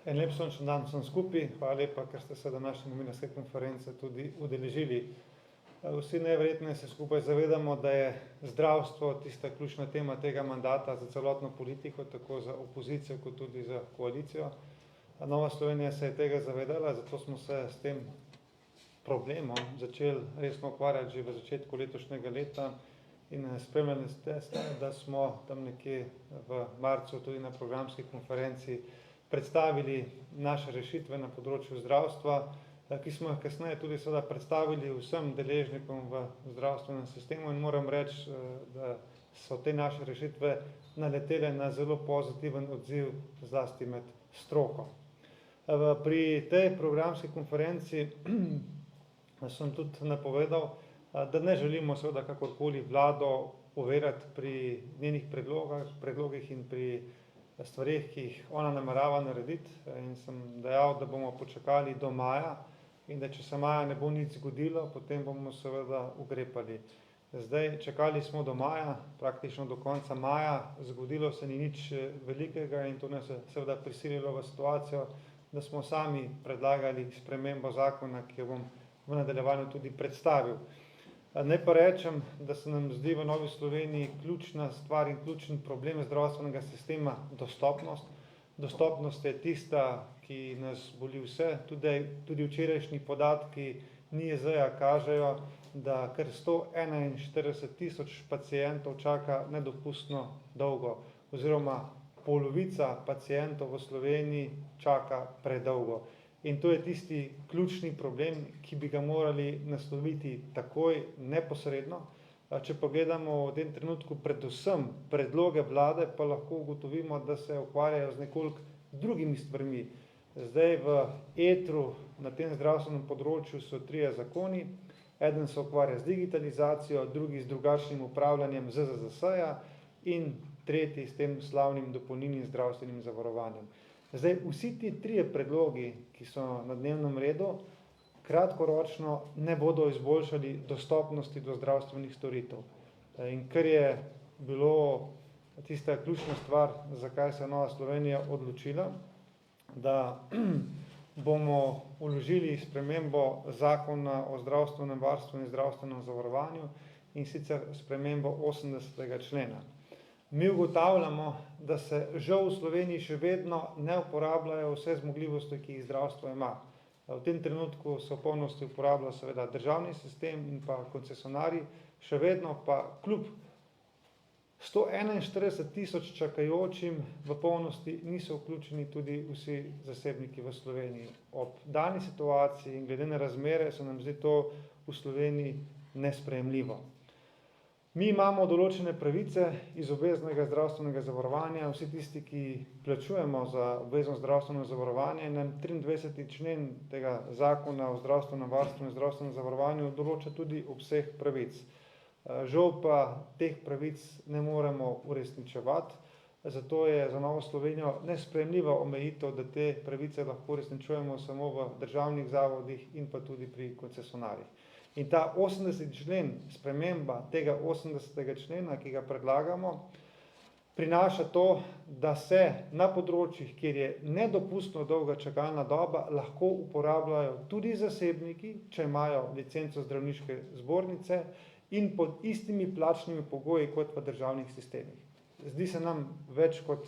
En lep sončen dan vsem skupaj, hvala lepa, ker ste se današnje novinarske konference tudi udeležili. Vsi najverjetneje se skupaj zavedamo, da je zdravstvo tista ključna tema tega mandata za celotno politiko, tako za opozicijo kot tudi za koalicijo. Nova Slovenija se je tega zavedala, zato smo se s tem problemom začeli resno ukvarjati že v začetku letošnjega leta in spremljali ste, da smo tam nekje v marcu tudi na programski konferenci predstavili naše rešitve na področju zdravstva, ki smo jih kasneje tudi seveda predstavili vsem deležnikom v zdravstvenem sistemu in moram reči, da so te naše rešitve naletele na zelo pozitiven odziv zlasti med stroko. Pri tej programski konferenci sem tudi napovedal, da ne želimo seveda kakorkoli vlado overjati pri njenih predlogih in pri stvarih, ki jih ona namerava narediti, in sem dejal, da bomo počakali do maja in da če se maja ne bo nič zgodilo, potem bomo seveda ukrepali. Zdaj, čakali smo do maja, praktično do konca maja, zgodilo se ni nič velikega in to nas je seveda prisililo v situacijo, da smo sami predlagali spremembo zakona, ki jo bom v nadaljevanju tudi predstavil. Naj pa rečem, da se nam zdi v Novi Sloveniji ključna stvar in ključen problem zdravstvenega sistema dostopnost. Dostopnost je tista, ki nas boli vse, tudi včerajšnji podatki NIJZ-ja kažejo, da kar 141.000 pacientov čaka nedopustno dolgo oziroma polovica pacientov v Sloveniji čaka predolgo. In to je tisti ključni problem, ki bi ga morali nasloviti takoj, neposredno. Če pogledamo v tem trenutku predvsem predloge vlade, pa lahko ugotovimo, da se ukvarjajo z nekoliko drugimi stvarmi. Zdaj v etru na tem zdravstvenem področju so 3 zakoni, eden se ukvarja z digitalizacijo, drugi z drugačnim upravljanjem ZZZS-ja in tretji s tem slavnim dopolnilnim zdravstvenim zavarovanjem. Zdaj, vsi ti 3 predlogi, ki so na dnevnem redu, kratkoročno ne bodo izboljšali dostopnosti do zdravstvenih storitev. In ker je bilo tista ključna stvar, zakaj se je Nova Slovenija odločila, da bomo vložili spremembo zakona o zdravstvenem varstvu in zdravstvenem zavarovanju in sicer spremembo 80. člena. Mi ugotavljamo, da se žal v Sloveniji še vedno ne uporabljajo vse zmogljivosti, ki jih zdravstvo ima. V tem trenutku se v polnosti uporablja seveda državni sistem in pa koncesionarji, še vedno pa kljub 141.000 čakajočim v polnosti niso vključeni tudi vsi zasebniki v Sloveniji. Ob dani situaciji in glede na razmere se nam zdi to v Sloveniji nesprejemljivo. Mi imamo določene pravice iz obveznega zdravstvenega zavarovanja, vsi tisti, ki plačujemo za obvezno zdravstveno zavarovanje, nam 23. člen tega zakona o zdravstvenem varstvu in zdravstvenem zavarovanju določa tudi obseg pravic. Žal pa teh pravic ne moremo uresničevati, zato je za Novo Slovenijo nesprejemljiva omejitev, da te pravice lahko uresničujemo samo v državnih zavodih in pa tudi pri koncesionarjih. In ta 80. člen, sprememba tega 80. člena, ki ga predlagamo, prinaša to, da se na področjih, kjer je nedopustno dolga čakalna doba, lahko uporabljajo tudi zasebniki, če imajo licenco zdravniške zbornice in pod istimi plačnimi pogoji kot v državnih sistemih. Zdi se nam več kot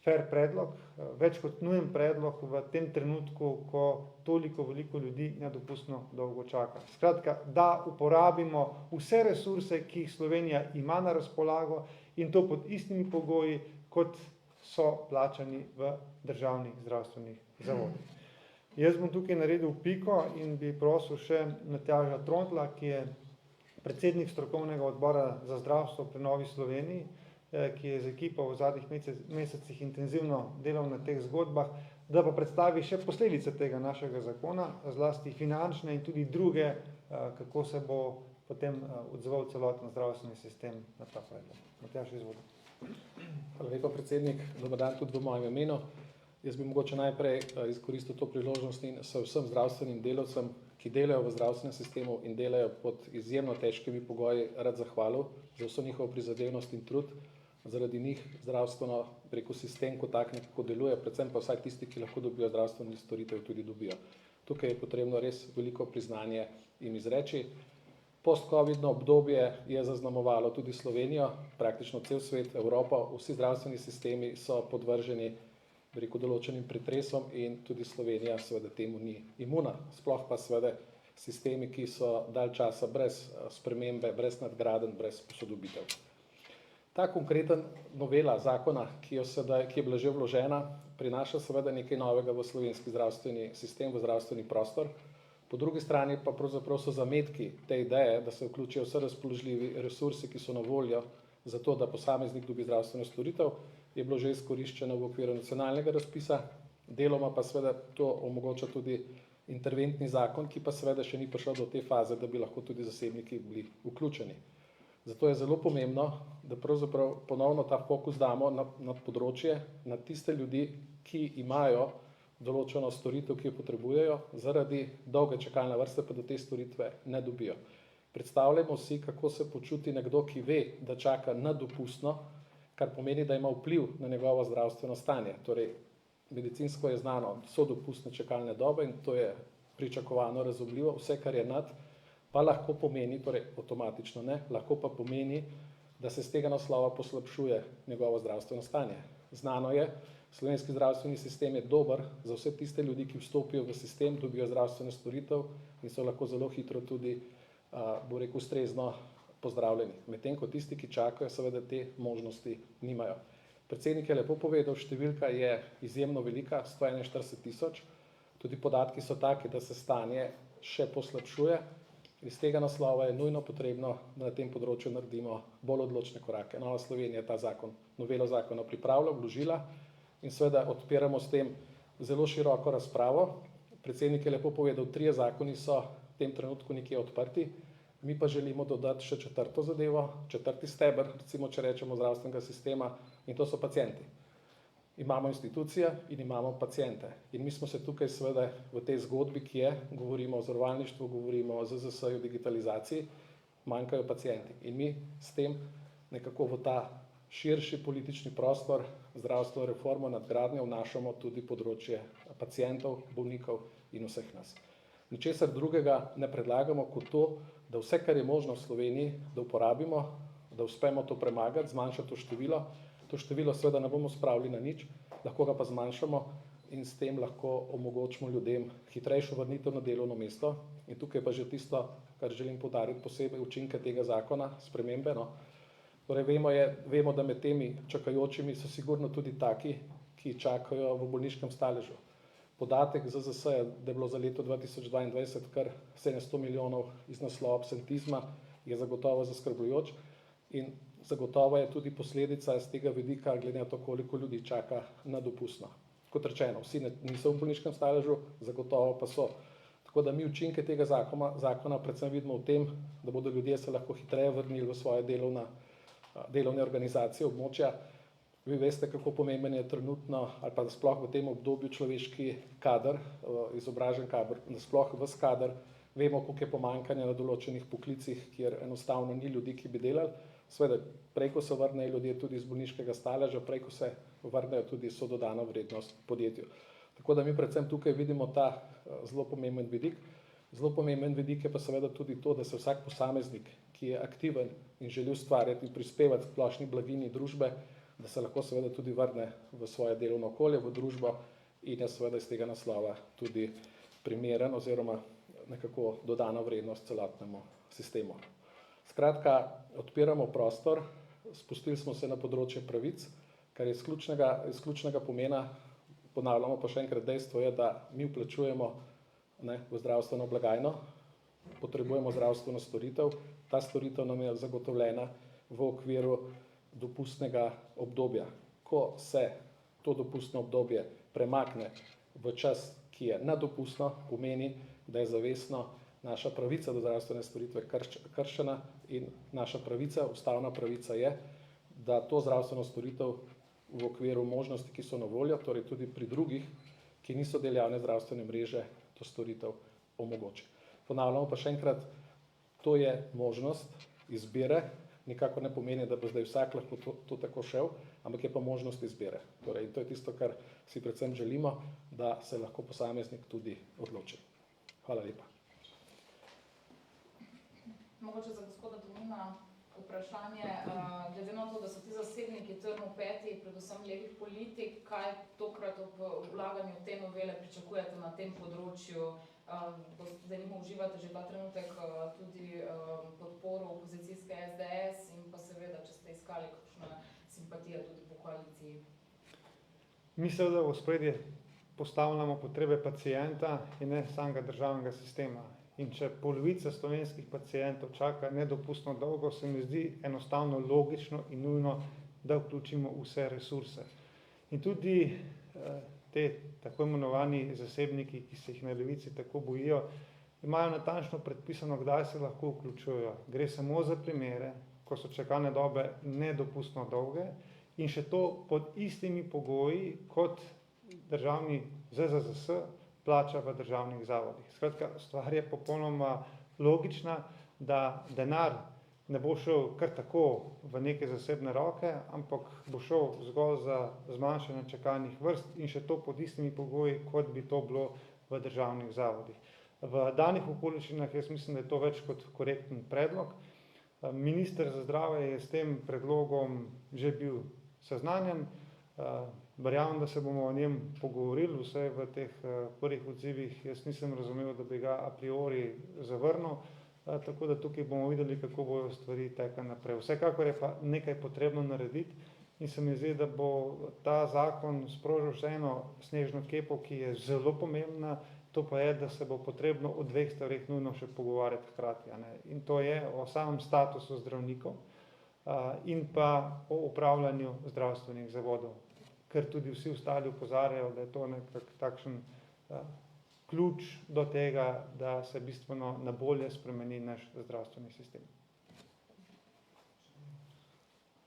fair predlog, več kot nujen predlog v tem trenutku, ko toliko veliko ljudi nedopustno dolgo čaka. Skratka, da uporabimo vse resurse, ki jih Slovenija ima na razpolago in to pod istimi pogoji, kot so plačani v državnih zdravstvenih zavodih. Jaz bom tukaj naredil piko in bi prosil še Matjaža Trontlja, ki je predsednik strokovnega odbora za zdravstvo pri Novi Sloveniji, ki je z ekipo v zadnjih mesecih intenzivno delal na teh zgodbah, da pa predstavi še posledice tega našega zakona, zlasti finančne in tudi druge, kako se bo potem odzval celoten zdravstveni sistem na ta predlog. Matjaž, izvoli. Hvala lepa, predsednik. Dober dan tudi v mojem imenu. Jaz bi mogoče najprej izkoristil to priložnost in se vsem zdravstvenim delavcem, ki delajo v zdravstvenem sistemu in delajo pod izjemno težkimi pogoji, rad zahvalil za vso njihovo prizadevnost in trud. zaradi njih zdravstveno sistem kot tak nekako deluje, predvsem pa vsaj tisti, ki lahko dobijo zdravstveni storitev, tudi dobijo. Tukaj je potrebno res veliko priznanje jim izreči. Post-covidno obdobje je zaznamovalo tudi Slovenijo, praktično cel svet, Evropo, vsi zdravstveni sistemi so podvrženi določenim pretresom in tudi Slovenija seveda temu ni imuna. Sploh pa seveda sistemi, ki so dalj časa brez spremembe, brez nadgradenj, brez posodobitev. Ta konkreten novela zakona, ki je bila že vložena, prinaša seveda nekaj novega v slovenski zdravstveni sistem, v zdravstveni prostor. Po drugi strani pa pravzaprav so zametki te ideje, da se vključijo vse razpoložljivi resursi, ki so na voljo za to, da posameznik dobi zdravstveno storitev, je bilo že izkoriščeno v okviru nacionalnega razpisa, deloma pa seveda to omogoča tudi interventni zakon, ki pa seveda še ni prišel do te faze, da bi lahko tudi zasebniki bili vključeni. Zato je zelo pomembno, da pravzaprav ponovno ta fokus damo na področje, na tiste ljudi, ki imajo določeno storitev, ki jo potrebujejo, zaradi dolge čakalne vrste pa do te storitve ne dobijo. Predstavljamo si, kako se počuti nekdo, ki ve, da čaka nedopustno, kar pomeni, da ima vpliv na njegovo zdravstveno stanje. Torej, medicinsko je znano, so dopustne čakalne dobe in to je pričakovano, razumljivo, vse, kar je nad, pa lahko pomeni, torej avtomatično ne, lahko pa pomeni, da se z tega naslova poslabšuje njegovo zdravstveno stanje. Znano je, slovenski zdravstveni sistem je dober za vse tiste ljudi, ki vstopijo v sistem, dobijo zdravstveno storitev in so lahko zelo hitro tudi, ustrezno pozdravljeni. Medtem ko tisti, ki čakajo, seveda te možnosti nimajo. Predsednik je lepo povedal, številka je izjemno velika, 141 000, tudi podatki so taki, da se stanje še poslabšuje. Iz tega naslova je nujno potrebno, da na tem področju naredimo bolj odločne korake. Nova Slovenija je ta novelo zakona pripravila, vložila in seveda odpiramo s tem zelo široko razpravo. Predsednik je lepo povedal, 3 zakoni so v tem trenutku nekje odprti, mi pa želimo dodati še 4. zadevo, 4. steber, recimo, če rečemo, zdravstvenega sistema, in to so pacienti. Imamo institucije in imamo paciente. In mi smo se tukaj seveda v tej zgodbi, ki je, govorimo o zavarovalništvu, govorimo o ZZS-ju, digitalizaciji, manjkajo pacienti. In mi s tem nekako v ta širši politični prostor, zdravstveno reformo, nadgradnjo vnašamo tudi področje pacientov, bolnikov in vseh nas. Ničesar drugega ne predlagamo kot to, da vse, kar je možno v Sloveniji, da uporabimo, da uspemo to premagati, zmanjšati to število. To število seveda ne bomo spravili na nič, lahko ga pa zmanjšamo in s tem lahko omogočimo ljudem hitrejšo vrnitev na delovno mesto. In tukaj pa že tisto, kar želim poudariti posebej, učinke tega zakona, spremembe. Torej vemo, da med temi čakajočimi so sigurno tudi taki, ki čakajo v bolniškem staležu. Podatek ZZS je, da je bilo za leto 2022 kar 700 milijonov iz naslova absentizma, je zagotovo zaskrbljujoč in zagotovo je tudi posledica z tega vidika, glede na to, koliko ljudi čaka nedopustno. Kot rečeno, vsi niso v bolniškem staležu, zagotovo pa so. Tako da mi učinke tega zakona predvsem vidimo v tem, da bodo ljudje se lahko hitreje vrnili v svoje delovne organizacije, območja. Vi veste, kako pomemben je trenutno ali pa sploh v tem obdobju človeški kader, izobražen kader, sploh ves kader. Vemo, koliko je pomanjkanja na določenih poklicih, kjer enostavno ni ljudi, ki bi delali. Seveda, prej ko se vrnejo ljudje tudi iz bolniškega staleža, prej ko se vrnejo tudi so dodano vrednost podjetju. Tako da mi predvsem tukaj vidimo ta zelo pomemben vidik. Zelo pomemben vidik je pa seveda tudi to, da se vsak posameznik, ki je aktiven in želi ustvarjati in prispevati k splošni blaginji družbe, da se lahko seveda tudi vrne v svoje delovno okolje, v družbo in je seveda iz tega naslova tudi primeren oziroma nekako dodana vrednost celotnemu sistemu. Skratka, odpiramo prostor, spustili smo se na področje pravic, kar je izključnega pomena, ponavljamo pa še enkrat, dejstvo je, da mi vplačujemo v zdravstveno blagajno, potrebujemo zdravstveno storitev, ta storitev nam je zagotovljena v okviru dopustnega obdobja. Ko se to dopustno obdobje premakne v čas, ki je nedopustno, pomeni, da je zavestno naša pravica do zdravstvene storitve kršena in naša pravica, ustavna pravica je, da to zdravstveno storitev v okviru možnosti, ki so na voljo, torej tudi pri drugih, ki niso del javne zdravstvene mreže, to storitev omogoči. Ponavljamo pa še enkrat, to je možnost izbire nikako ne pomeni, da bo zdaj vsak lahko to tako šel, ampak je pa možnost izbire. Torej, in to je tisto, kar si predvsem želimo, da se lahko posameznik tudi odloči. Hvala lepa. Mogoče za gospoda Tomina vprašanje, glede na to, da so ti zasebniki trn v peti, predvsem levih politik, kaj tokrat ob vlaganju te novele pričakujete na tem področju? Zanimo, uživate že ta trenutek tudi podporo opozicijske SDS in pa seveda, če ste iskali kakšne simpatije tudi po koaliciji. Mi seveda v ospredje postavljamo potrebe pacienta in ne samega državnega sistema. In če polovica slovenskih pacientov čaka nedopustno dolgo, se mi zdi enostavno logično in nujno, da vključimo vse resurse. In tudi te tako imenovani zasebniki, ki se jih na levici tako bojijo, imajo natančno predpisano, kdaj se lahko vključujejo. Gre samo za primere, ko so čakalne dobe nedopustno dolge in še to pod istimi pogoji, kot državni ZZZS plača v državnih zavodih. Skratka, stvar je popolnoma logična, da denar ne bo šel kar tako v neke zasebne roke, ampak bo šel zgolj za zmanjšanje čakalnih vrst in še to pod istimi pogoji, kot bi to bilo v državnih zavodih. V danih okoliščinah jaz mislim, da je to več kot korekten predlog. Minister za zdravje je s tem predlogom že bil seznanjen. Verjamem, da se bomo o njem pogovorili, vse v teh prvih odzivih. Jaz nisem razumel, da bi ga a priori zavrnil, tako da tukaj bomo videli, kako bojo stvari tekle naprej. Vsekakor je pa nekaj potrebno narediti in se mi zdi, da bo ta zakon sprožil še eno snežno kepo, ki je zelo pomembna, to pa je, da se bo potrebno o dveh stvareh nujno še pogovarjati hkrati. In to je o samem statusu zdravnikov in pa o upravljanju zdravstvenih zavodov, ker tudi vsi ostali opozarjajo, da je to nekak takšen ključ do tega, da se bistveno na bolje spremeni naš zdravstveni sistem.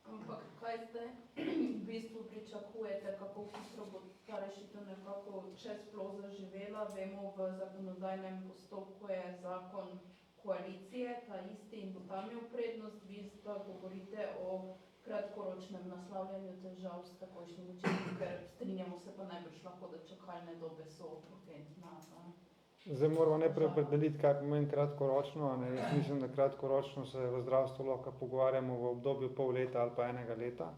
Ampak kaj zdaj v bistvu pričakujete, kako hitro bo ta rešitev nekako če sploh zaživela? Vemo, v zakonodajnem postopku je zakon koalicije, ta isti in bo tam imel prednost, vi pa govorite o kratkoročnem naslavljanju težav s takojšnjim učinkom, ker strinjamo se pa najbrž lahko, da čakalne dobe so urgentna. Zdaj moramo najprej opredeliti, kaj pomeni kratkoročno. Jaz mislim, da kratkoročno se v zdravstvu lahko pogovarjamo v obdobju pol leta ali pa enega leta.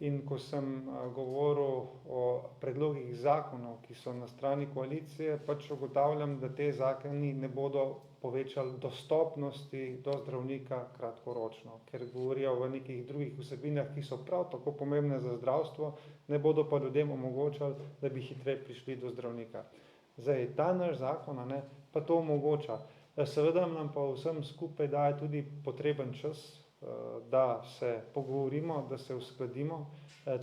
In ko sem govoril o predlogih zakonov, ki so na strani koalicije, pač ugotavljam, da te zakoni ne bodo povečali dostopnosti do zdravnika kratkoročno, ker govorijo o nekih drugih vsebinah, ki so prav tako pomembne za zdravstvo, ne bodo pa ljudem omogočali, da bi hitreje prišli do zdravnika. Zdaj, ta naš zakon pa to omogoča. Seveda nam pa vsem skupaj daje tudi potreben čas, da se pogovorimo, da se uskladimo.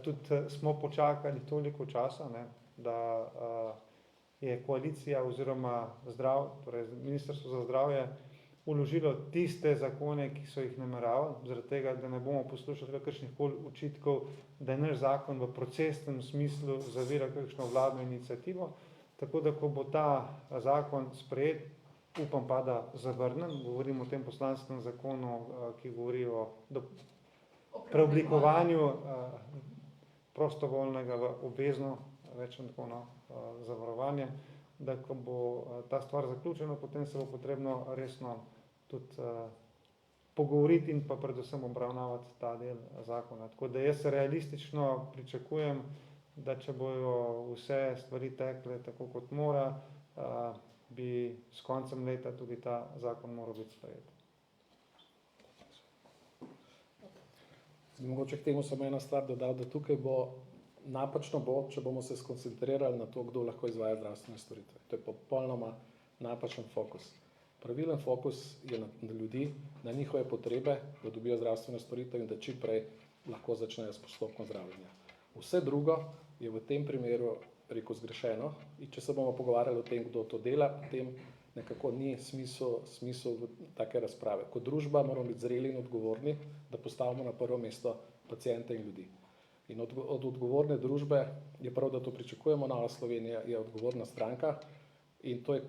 Tudi smo počakali toliko časa, da je koalicija oziroma torej Ministrstvo za zdravje vložilo tiste zakone, ki so jih nameravali, zaradi tega, da ne bomo poslušali kakršnihkoli očitkov, da je naš zakon v procesnem smislu zavira kakšno vladno iniciativo. Tako da, ko bo ta zakon sprejet, upam pa, da zavrnem, govorim o tem poslanskem zakonu, ki govori o preoblikovanju prostovoljnega v obvezno, rečem tako, zavarovanje, da ko bo ta stvar zaključena, potem se bo potrebno resno tudi pogovoriti in pa predvsem obravnavati ta del zakona. Tako da jaz realistično pričakujem, da če bojo vse stvari tekle tako kot mora, bi s koncem leta tudi ta zakon moral biti sprejet. Mogoče k temu samo ena stvar dodal, da tukaj napačno bo, če bomo se skoncentrirali na to, kdo lahko izvaja zdravstvene storitve. To je popolnoma napačen fokus. Pravilen fokus je na ljudi, na njihove potrebe, da dobijo zdravstvene storitve in da čim prej lahko začnejo s postopkom zdravljenja. Vse drugo je v tem primeru zgrešeno in če se bomo pogovarjali o tem, kdo to dela, potem nekako ni smisel take razprave. Kot družba moramo biti zreli in odgovorni, da postavimo na prvo mesto paciente in ljudi. In od odgovorne družbe je prav, da to pričakujemo. Nova Slovenija je odgovorna stranka in to je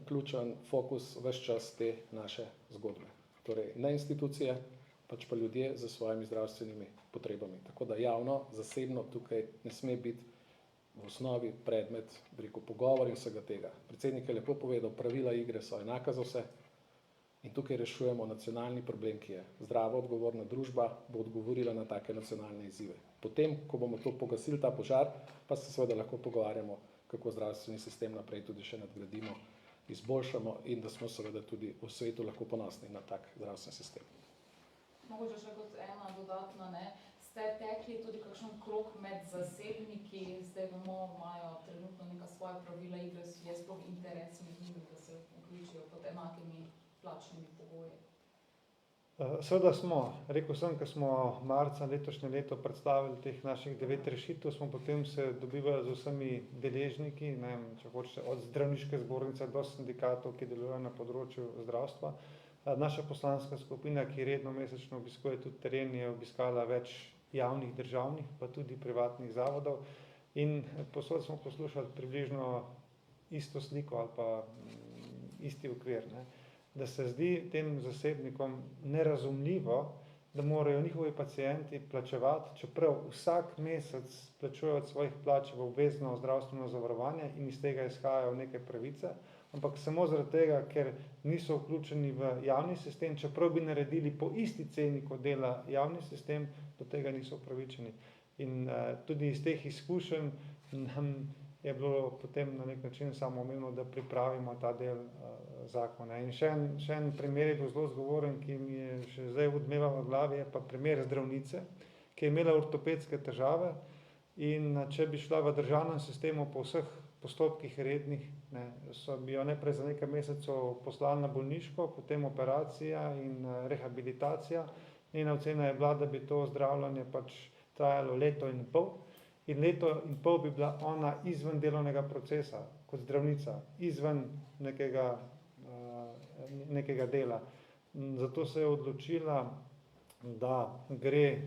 ključen fokus ves čas te naše zgodbe. Torej, ne institucije, pač pa ljudje za svojimi zdravstvenimi potrebami. Tako da javno, zasebno tukaj ne sme biti v osnovi predmet, bi rekel, pogovor in vsega tega. Predsednik je lepo povedal, pravila igre so enaka za vse in tukaj rešujemo nacionalni problem, ki je zdrava, odgovorna družba, bo odgovorila na take nacionalne izzive. Potem, ko bomo to pogasili, ta požar, pa se seveda lahko pogovarjamo, kako zdravstveni sistem naprej tudi še nadgradimo, izboljšamo in da smo seveda tudi v svetu lahko ponosni na tak zdravstveni sistem. Mogoče še kot ena dodatna, ne? Ste tekli tudi kakšen krog med zasebniki, zdaj vemo, imajo trenutno neka svoja pravila igre, je sploh interes med njimi, da se vključijo pod enakimi plačnimi pogoji? Seveda smo, rekel sem, ko smo marca letošnje leto predstavili teh naših 9 rešitev, smo potem se dobivali z vsemi deležniki, ne vem, če hočete, od zdravniške zbornice do sindikatov, ki delujejo na področju zdravstva. Naša poslanska skupina, ki redno mesečno obiskuje tudi teren, je obiskala več javnih državnih, pa tudi privatnih zavodov in posod smo poslušali približno isto sliko ali pa isti okvir, ne. Da se zdi tem zasebnikom nerazumljivo, da morajo njihovi pacienti plačevati, čeprav vsak mesec plačujejo od svojih plač v obvezno zdravstveno zavarovanje in iz tega izhajajo neke pravice, ampak samo zaradi tega, ker niso vključeni v javni sistem, čeprav bi naredili po isti ceni, kot dela javni sistem, do tega niso upravičeni. In tudi iz teh izkušenj nam je bilo potem na nek način samoumevno, da pripravimo ta del zakona. In še en primer je bil zelo zgovoren, ki mi je še zdaj odmeval v glavi, je pa primer zdravnice, ki je imela ortopedske težave in če bi šla v državnem sistemu po vseh postopkih rednih, ne, bi jo najprej za nekaj mesecev poslali na bolniško, potem operacija in rehabilitacija. Njena ocena je bila, da bi to zdravljenje pač trajalo leto in pol. In leto in pol bi bila ona izven delovnega procesa, kot zdravnica, izven nekega dela. Zato se je odločila, da gre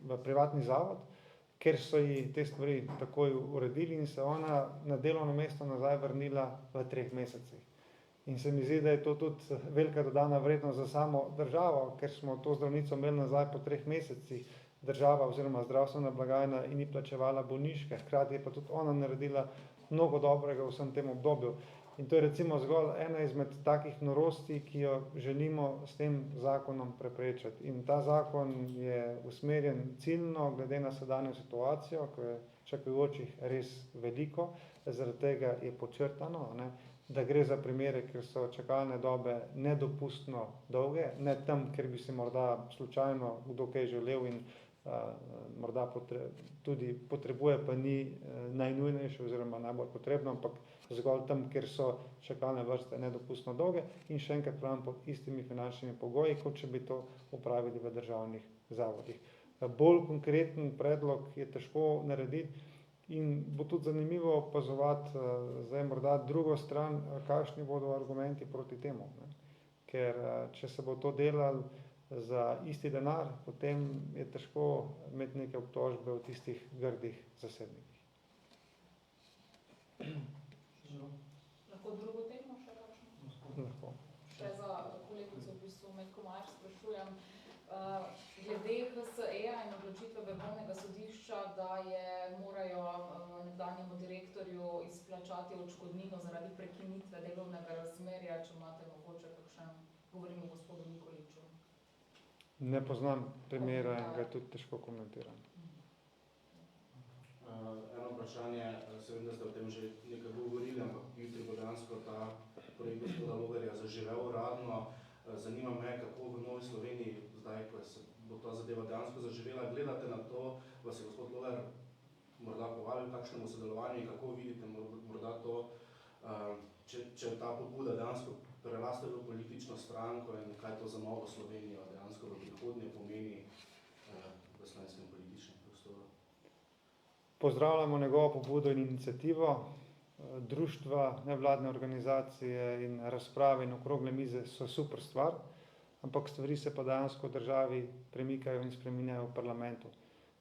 v privatni zavod, ker so ji te stvari takoj uredili in se ona na delovno mesto nazaj vrnila v 3 mesecih. In se mi zdi, da je to tudi velika dodana vrednost za samo državo, ker smo to zdravnico imeli nazaj po 3 mesecih, država oziroma zdravstvena blagajna in ni plačevala bolniške, hkrati je pa tudi ona naredila mnogo dobrega v vsem tem obdobju. In to je recimo zgolj ena izmed takih norosti, ki jo želimo s tem zakonom preprečiti. In ta zakon je usmerjen ciljno glede na sedanjo situacijo, ko je čakajočih res veliko, zaradi tega je podčrtano, ne, da gre za primere, ker so čakalne dobe nedopustno dolge, ne tam, ker bi si morda slučajno kdo kaj želel in morda tudi potrebuje, pa ni najnujnejše oziroma najbolj potrebno, ampak zgolj tam, ker so čakalne vrste nedopustno dolge in še enkrat pravim pod istimi finančnimi pogoji, kot če bi to opravili v državnih zavodih. Bolj konkreten predlog je težko narediti in bo tudi zanimivo opazovati zdaj morda drugo stran, kakšni bodo argumenti proti temu, ne? Ker če se bo to delalo za isti denar, potem je težko imeti neke obtožbe v tistih grdih zasebnikih. Lahko drugo temo še kakšno? Lahko. Še za kolegico v bistvu Metko Majer sprašujem. Glede HSE-ja in odločitve Vrhovnega sodišča, da morajo nekdanjemu direktorju izplačati odškodnino zaradi prekinitve delovnega razmerja, če imate mogoče kakšen, govorimo o gospodu Nikoliču. Ne poznam primera in ga tudi težko komentiram. Eno vprašanje, se vem, da ste o tem že nekaj govorili, ampak jutri bo dejansko ta projekt gospoda Logarja zaživel uradno. Zanima me, kako v Novi Sloveniji, zdaj, ko se bo ta zadeva dejansko zaživela, gledate na to, vas je gospod Logar morda povabil kakšnemu sodelovanju in kako vidite morda to, če ta pobuda dejansko preraste v politično stranko in kaj to za Novo Slovenijo dejansko v prihodnje pomeni v slovenskem političnem prostoru. Pozdravljamo njegovo pobudo in iniciativo. Društva, nevladne organizacije in razprave in okrogle mize so super stvar, ampak stvari se pa dejansko v državi premikajo in spreminjajo v parlamentu.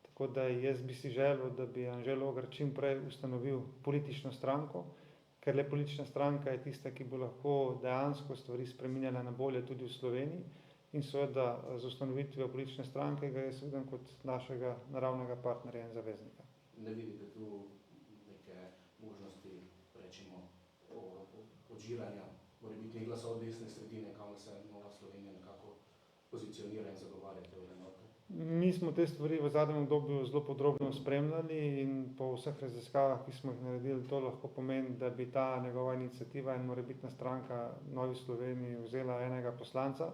Tako da jaz bi si želel, da bi Anže Logar čim prej ustanovil politično stranko, ker le politična stranka je tista, ki bo lahko dejansko stvari spreminjala na bolje tudi v Sloveniji in seveda z ustanovitvijo politične stranke ga jaz vidim kot našega naravnega partnerja in zaveznika. Ne vidite tu neke možnosti, rečemo, odžiranja, morebitnih glasov desne sredine, kam se Nova Slovenija nekako pozicionira in zagovarja te vrednote? Mi smo te stvari v zadnjem obdobju zelo podrobno spremljali in po vseh raziskavah, ki smo jih naredili, to lahko pomeni, da bi ta njegova iniciativa in morebitna stranka Novi Sloveniji vzela enega poslanca.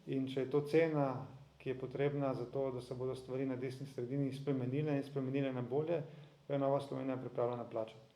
In če je to cena, ki je potrebna za to, da se bodo stvari na desni sredini spremenile in spremenile na bolje, jo je Nova Slovenija pripravljena plačati.